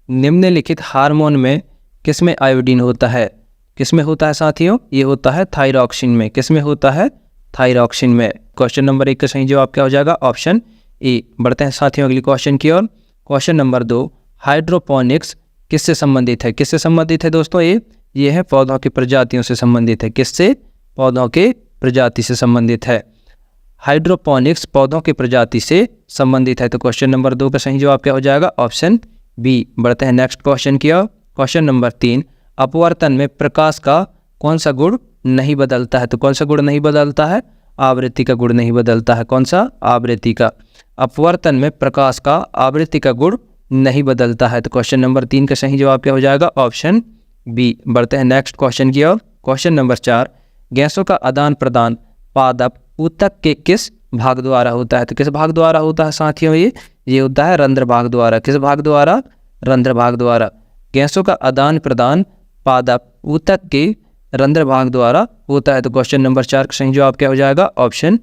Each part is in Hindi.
निम्नलिखित हार्मोन में किसमें आयोडीन होता है? किसमें होता है साथियों? ये होता है थायरॉक्सिन में। किसमें होता है? थायरॉक्सिन में। क्वेश्चन नंबर 1 का सही जवाब क्या हो जाएगा? Option A. बढ़ते हैं साथियों अगली क्वेश्चन की ओर। क्वेश्चन नंबर 2, हाइड्रोपोनिक्स किससे संबंधित है? किससे संबंधित है दोस्तों? ये है पौधों की प्रजातियों से संबंधित है। किससे? पौधों के प्रजाति से संबंधित है। हाइड्रोपोनिक्स पौधों की प्रजाति से संबंधित है। तो क्वेश्चन नंबर 2 का सही जवाब क्या हो जाएगा? Option B. बढ़ते हैं नेक्स्ट क्वेश्चन की ओर। क्वेश्चन नंबर 3, अपवर्तन में प्रकाश का कौन सा गुण नहीं बदलता है? तो कौन सा गुण नहीं बदलता है? आवृत्ति का गुण नहीं बदलता है। कौन सा? आवृत्ति का। अपवर्तन में प्रकाश का आवृत्ति का गुण नहीं बदलता है। तो क्वेश्चन नंबर 3 का सही जवाब क्या हो जाएगा? Option B. बढ़ते हैं नेक्स्ट क्वेश्चन की ओर। क्वेश्चन नंबर 4, गैसों का आदान प्रदान पादप ऊतक के किस भाग द्वारा होता है? तो किस भाग द्वारा होता है साथियों? ये होता है रंध्र भाग द्वारा। किस भाग द्वारा? रंध्र भाग द्वारा। गैसों का आदान प्रदान पादप ऊतक के रंध्र भाग द्वारा होता है। तो क्वेश्चन नंबर 4 का सही जवाब क्या हो जाएगा? Option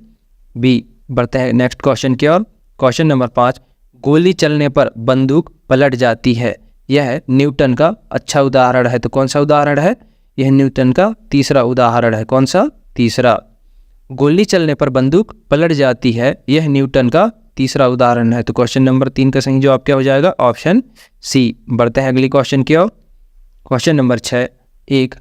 B. बढ़ते हैं नेक्स्ट क्वेश्चन की ओर। क्वेश्चन नंबर 5, गोली चलने पर बंदूक पलट जाती है। यह न्यूटन का अच्छा उदाहरण है। तो कौन सा उदाहरण है? यह न्यूटन का तीसरा उदाहरण है। कौन सा? तीसरा। गोली चलने पर बंदूक पलट जाती है, यह न्यूटन का तीसरा उदाहरण है। तो क्वेश्चन नंबर 3 का सही जवाब क्या हो जाएगा? Option C. बढ़ते हैं अगली क्वेश्चन की ओर। क्वेश्चन नंबर 6, एक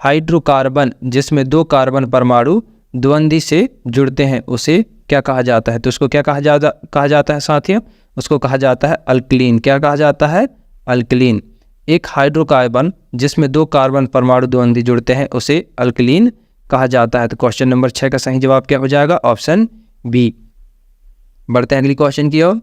हाइड्रोकार्बन जिसमें 2 कार्बन परमाणु द्वंद्वी से जुड़ते हैं उसे क्या कहा जाता है? तो उसको क्या कहा जाता है साथियों? उसको कहा जाता है अल्कलीन। क्या कहा जाता है? अल्कलीन। एक हाइड्रोकार्बन जिसमें 2 कार्बन परमाणु द्वंद्वी जुड़ते हैं उसे अल्कलीन कहा जाता है। तो क्वेश्चन नंबर 6 का सही जवाब क्या हो जाएगा? Option B. बढ़ते हैं अगली क्वेश्चन की ओर।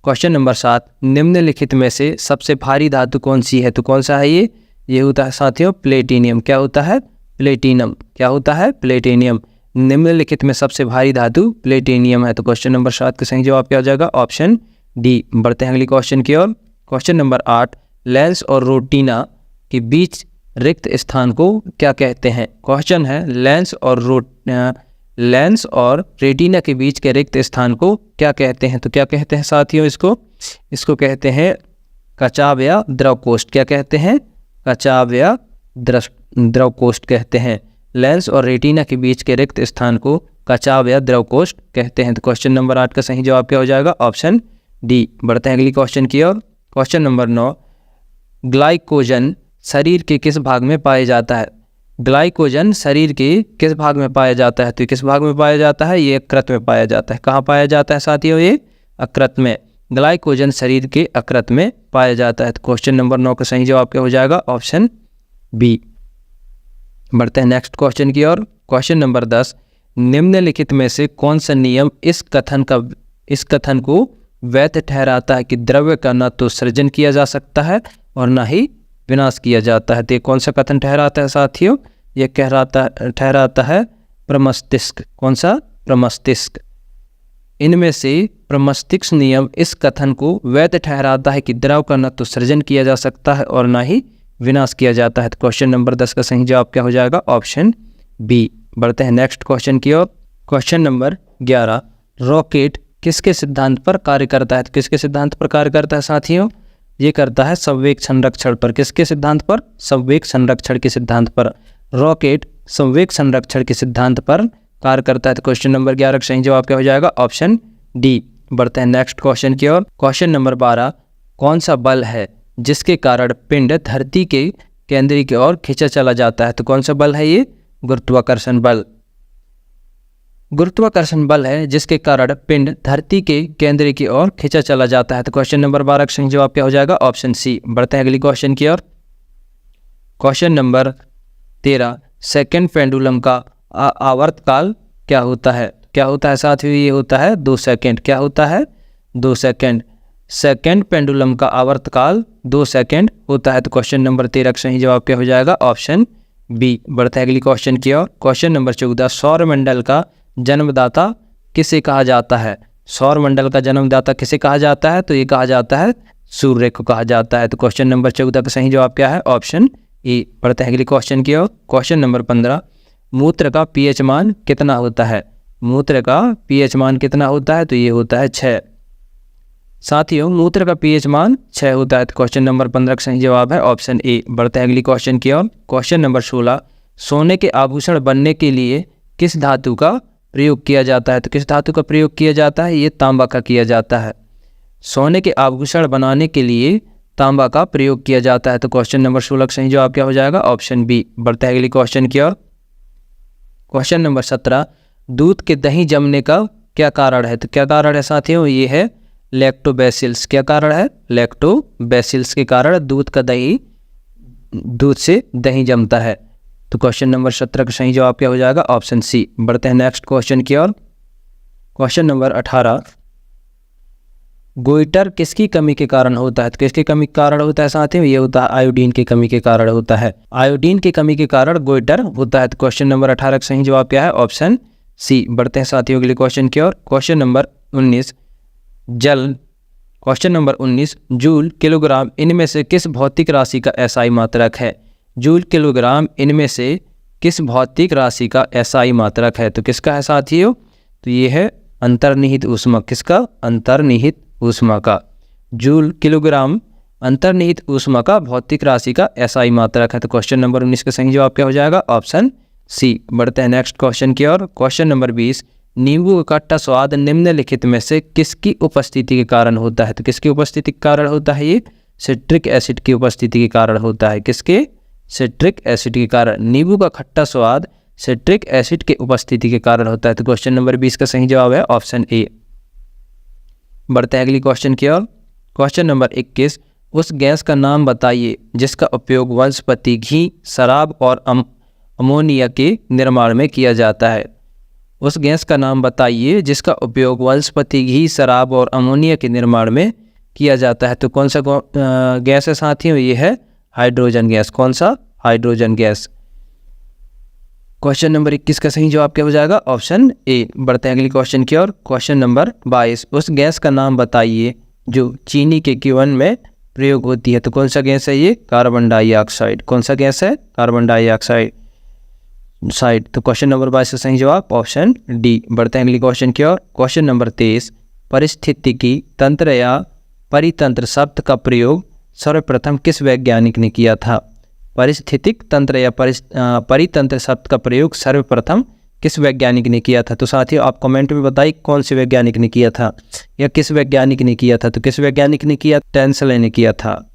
क्वेश्चन नंबर 7, निम्नलिखित में से सबसे भारी धातु कौन सी है? तो कौन सा है ये होता है साथियों प्लेटिनियम। क्या होता है? प्लेटिनम। क्या होता है? प्लेटिनियम। निम्नलिखित में सबसे भारी धातु प्लेटिनियम है। तो क्वेश्चन नंबर 7 का सही जवाब क्या हो जाएगा? Option D. बढ़ते हैं अगली क्वेश्चन की ओर। क्वेश्चन नंबर 8, लेंस और रेटिना के बीच रिक्त स्थान को क्या कहते हैं? क्वेश्चन है लेंस और रेटिना के बीच के रिक्त स्थान को क्या कहते हैं? तो क्या कहते हैं साथियों? इसको कहते हैं कचाव या द्रव कोष्ठ। क्या कहते हैं? कचाव या द्रव कोष्ठ कहते हैं। लेंस और रेटिना के बीच के रिक्त स्थान को कचाव या द्रव कोष्ठ कहते हैं। तो क्वेश्चन नंबर 8 का सही जवाब क्या हो जाएगा? Option D. बढ़ते हैं अगली क्वेश्चन की ओर। क्वेश्चन नंबर 9, ग्लाइकोजन शरीर के किस भाग में पाया जाता है? ग्लाइकोजन शरीर के किस भाग में पाया जाता है? तो किस भाग में पाया जाता है? ये यकृत में पाया जाता है। कहाँ पाया जाता है साथियों? ये यकृत में। ग्लाइकोजन शरीर के यकृत में पाया जाता है। तो क्वेश्चन नंबर 9 का सही जवाब क्या हो जाएगा? Option B. बढ़ते हैं नेक्स्ट क्वेश्चन की ओर। क्वेश्चन नंबर 10, निम्नलिखित में से कौन सा नियम इस कथन को वैध ठहराता है कि द्रव्य का न तो सृजन किया जा सकता है और न ही विनाश किया जाता है? तो ये कौन सा कथन ठहराता है साथियों? ये ठहराता है प्रमस्तिष्क। कौन सा? प्रमस्तिष्क। इनमें से प्रमस्तिष्क नियम इस कथन को वैध ठहराता है कि द्रव का न तो सृजन किया जा सकता है और न ही विनाश किया जाता है। तो क्वेश्चन नंबर 10 का सही जवाब क्या हो जाएगा? Option B. बढ़ते हैं नेक्स्ट क्वेश्चन की ओर। क्वेश्चन नंबर 11, रॉकेट किसके सिद्धांत पर कार्य करता है? तो किसके सिद्धांत पर कार्य करता है साथियों? ये करता है संवेग संरक्षण पर। किसके सिद्धांत पर? संवेग संरक्षण के सिद्धांत पर। रॉकेट संवेग संरक्षण के सिद्धांत पर कार्य करता है। तो क्वेश्चन नंबर 11 का सही जवाब क्या हो जाएगा? Option D. बढ़ते हैं नेक्स्ट क्वेश्चन की ओर। क्वेश्चन नंबर 12, कौन सा बल है जिसके कारण पिंड धरती के केंद्र की ओर खींचा चला जाता है? तो कौन सा बल है? ये गुरुत्वाकर्षण बल। गुरुत्वाकर्षण बल है जिसके कारण पिंड धरती के केंद्र की ओर खींचा चला जाता है। तो क्वेश्चन नंबर 12 का सही जवाब क्या हो जाएगा? Option C. बढ़ते हैं अगली क्वेश्चन की ओर। क्वेश्चन नंबर 13, सेकंड पेंडुलम का आवर्तकाल क्या होता है? क्या होता है साथियों? ये होता है 2 सेकंड। क्या होता है? 2 सेकंड। सेकंड पेंडुलम का आवर्तकाल 2 सेकंड होता है। तो क्वेश्चन नंबर 13 का सही जवाब क्या हो जाएगा? Option B. बढ़ते हैं अगली क्वेश्चन की ओर। क्वेश्चन नंबर 14, सौरमंडल का जन्मदाता किसे कहा जाता है? सौरमंडल का जन्मदाता किसे कहा जाता है? तो ये कहा जाता है सूर्य को कहा जाता है। तो क्वेश्चन नंबर 14 का सही जवाब क्या है? Option A. बढ़ते हैं अगली क्वेश्चन की ओर। क्वेश्चन नंबर 15, मूत्र का पीएच मान कितना होता है? मूत्र का पीएच मान कितना होता है? तो ये होता है 6। साथियों मूत्र का पीएच मान 6 होता है। तो क्वेश्चन नंबर 15 का सही जवाब है ऑप्शन ए। बढ़ते हैं अगली क्वेश्चन की ओर। क्वेश्चन नंबर 16, सोने के आभूषण बनने के लिए किस धातु का प्रयोग किया जाता है? तो किस धातु का प्रयोग किया जाता है? ये तांबा का किया जाता है। सोने के आभूषण बनाने के लिए तांबा का प्रयोग किया जाता है। तो क्वेश्चन नंबर 16 का सही जवाब क्या हो जाएगा? Option B. बढ़ते हैं अगली क्वेश्चन की ओर। क्वेश्चन नंबर 17, दूध के दही जमने का क्या कारण है? तो क्या कारण है साथियों? ये है लैक्टोबैसिल्स। क्या कारण है? लैक्टोबैसिल्स के कारण दूध से दही जमता है। तो क्वेश्चन नंबर 17 का सही जवाब क्या हो जाएगा? Option C. बढ़ते हैं नेक्स्ट क्वेश्चन की ओर। क्वेश्चन नंबर 18, गोइटर किसकी कमी के कारण होता है? तो किसकी कमी के कारण होता है साथियों? ये होता है आयोडीन की कमी के कारण होता है। आयोडीन की कमी के कारण गोइटर होता है। तो क्वेश्चन नंबर 18 का सही जवाब क्या है? Option C. बढ़ते हैं साथियों अगले क्वेश्चन की ओर। Question number 19, question number 19, joule kilogram इनमें से किस भौतिक राशि का एसआई मात्रक है? जूल किलोग्राम इनमें से किस भौतिक राशि का एसआई मात्रक है? तो किसका है साथियों? तो ये है अंतर्निहित ऊष्मा। किसका? अंतर्निहित ऊष्मा का। जूल किलोग्राम अंतर्निहित ऊष्मा का भौतिक राशि का एसआई मात्रक है। तो क्वेश्चन नंबर 19 का सही जवाब क्या हो जाएगा? Option C. बढ़ते हैं नेक्स्ट क्वेश्चन की ओर। क्वेश्चन नंबर 20, नींबू का खट्टा स्वाद निम्नलिखित में से किसकी उपस्थिति के कारण होता है? तो किसकी उपस्थिति के कारण होता है? ये सिट्रिक एसिड की उपस्थिति के कारण होता है। किसके? सिट्रिक एसिड के कारण। नींबू का खट्टा स्वाद सिट्रिक एसिड के उपस्थिति के कारण होता है। तो क्वेश्चन नंबर 20 का सही जवाब है ऑप्शन ए। बढ़ते हैं अगली क्वेश्चन की ओर। क्वेश्चन नंबर 21, उस गैस का नाम बताइए जिसका उपयोग वनस्पति घी, शराब और अमोनिया के निर्माण में किया जाता है। उस गैस का नाम बताइए जिसका उपयोग वनस्पति घी, शराब और अमोनिया के निर्माण में किया जाता है। तो कौन सा गैस है साथियों? ये है हाइड्रोजन गैस। कौन सा? Hydrogen gas. क्वेश्चन नंबर 21 का सही जवाब क्या हो जाएगा? Option A. बढ़ते हैं अगली क्वेश्चन की ओर। क्वेश्चन नंबर 22, उस गैस का नाम बताइए जो चीनी के कीवन में प्रयोग होती है। तो कौन सा गैस है ये? Carbon dioxide. कौन सा गैस है? Carbon dioxide. तो क्वेश्चन नंबर 22 का सही जवाब ऑप्शन डी। बढ़ते हैं अगली क्वेश्चन की ओर। क्वेश्चन नंबर 23, परिस्थितिकी तंत्र या परितंत्र शब्द का प्रयोग सर्वप्रथम किस वैज्ञानिक ने किया था? परिस्थितिक तंत्र या परितंत्र शब्द का प्रयोग सर्वप्रथम किस वैज्ञानिक ने किया था? तो साथियों आप कमेंट में बताइए कौन से वैज्ञानिक ने किया था या किस वैज्ञानिक ने किया था? तो किस वैज्ञानिक ने किया? टेंसले ने किया था।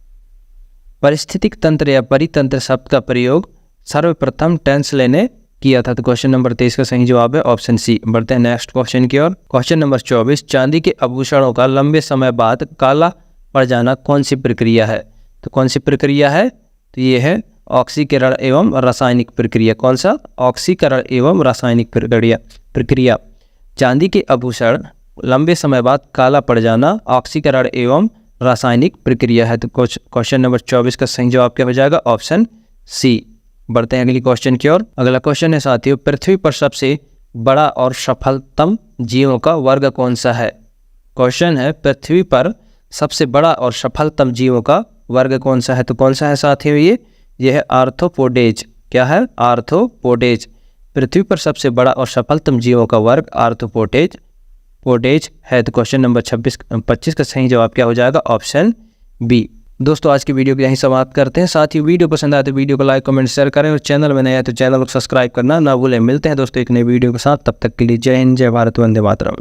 परिस्थितिक तंत्र या परितंत्र शब्द का प्रयोग सर्वप्रथम टेंसले ने किया था। तो क्वेश्चन नंबर 23 का सही जवाब है ऑप्शन सी। बढ़ते हैं नेक्स्ट क्वेश्चन की ओर। क्वेश्चन नंबर 24, चांदी के आभूषणों का लंबे समय बाद काला पड़ जाना कौन सी प्रक्रिया है? तो कौन सी प्रक्रिया है? तो ये है ऑक्सीकरण एवं रासायनिक प्रक्रिया। कौन सा? ऑक्सीकरण एवं रासायनिक प्रक्रिया। चांदी के आभूषण लंबे समय बाद काला पड़ जाना ऑक्सीकरण एवं रासायनिक प्रक्रिया है। तो क्वेश्चन नंबर 24 का सही जवाब क्या हो जाएगा? Option C. बढ़ते हैं अगली क्वेश्चन की ओर। अगला क्वेश्चन है साथियों, पृथ्वी पर सबसे बड़ा और सफलतम जीवों का वर्ग कौन सा है? क्वेश्चन है पृथ्वी पर सबसे बड़ा और सफलतम जीवों का वर्ग कौन सा है? तो कौन सा है साथियों? ये है आर्थ्रोपोडेज। क्या है? आर्थ्रोपोडेज। पृथ्वी पर सबसे बड़ा और सफलतम जीवों का वर्ग आर्थ्रोपोडेज है। तो क्वेश्चन नंबर 25 का सही जवाब क्या हो जाएगा? Option B. दोस्तों आज की वीडियो को यहीं समाप्त करते हैं। साथ ही वीडियो पसंद आए तो वीडियो को लाइक, कमेंट, शेयर करें और चैनल में नया है तो चैनल को सब्सक्राइब करना ना भूलें। मिलते हैं दोस्तों एक नई वीडियो के साथ, तब तक के लिए जय हिंद, जय भारत, वंदे मातरम।